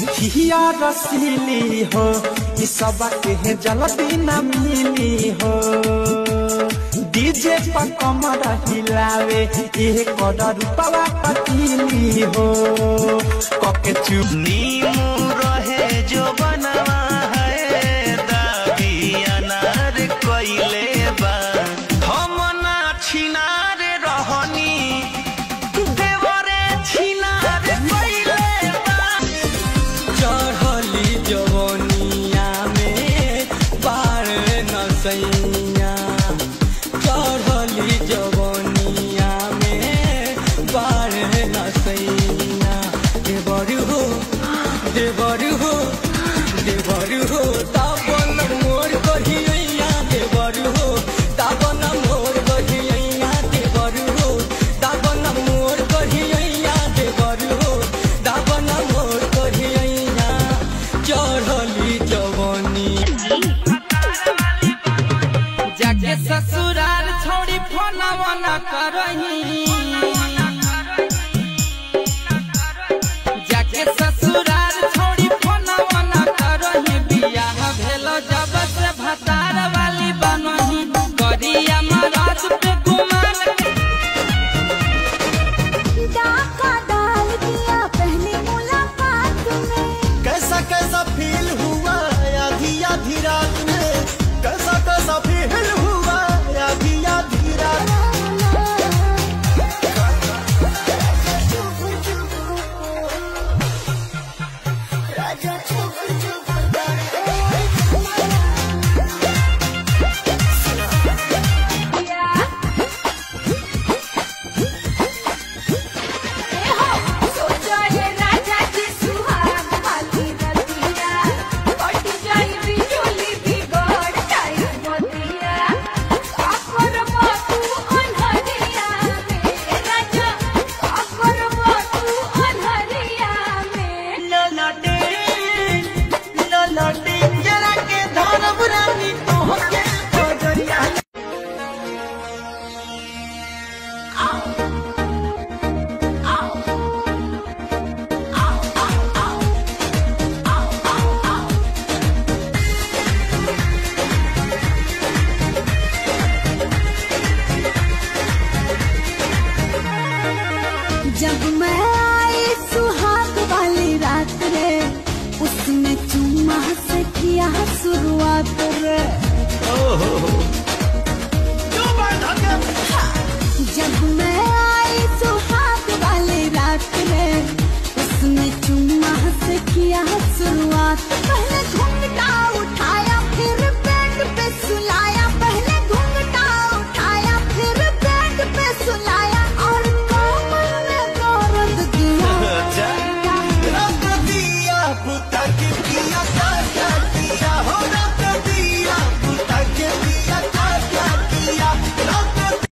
हिया रसीली हो कि सब के जल्दी न मिली हो। डीजे पर कमर हिलावे एक रूपवा पतीली हो। कके चुनी रहे जो बनवा है दाबी अनार कोइले बा। हम ना छिनार रहनी देवरे छिनार कोइले बा। चढ़ली जवनिया में बार नसैया। चढ़ली जवनिया में बार नसैया। देवरू हो देवरू हो देवरू हो ताबन मोर कहिया। देवरू हो ताबन मोर कहिया। देवरू हो ताबन मोर कहिया। देवरू हो ताबन मोर कहिया। चढ़ली जवनी जाके ससुराल छोड़ी फोनवा न करही। जाके ससुराल छोड़ी फोनवा न करही। बियाह भेलो जब से भतार वाली बनही। करिया मराज पे गुमान डाका डाल दिया पहली मुलाकात में। कैसा कैसा फील हुआ आधी आधी रात में। कैसा कैसा फील हुआ आधी आधी रात। राजा चुप चुप जब मैं आई सुहाग वाली रात रे उसने चुम्मा से किया शुरुआत रे। जब मैं आई सुहाग वाली रात रे उसने चुम्मा से किया शुरुआत। पहले घूंघटा उठाया फिर बेड पे सुलाया। पहले घूंघटा उठाया फिर बेड पे सुलाया। और कमर में दर्द दिया रख दिया पुता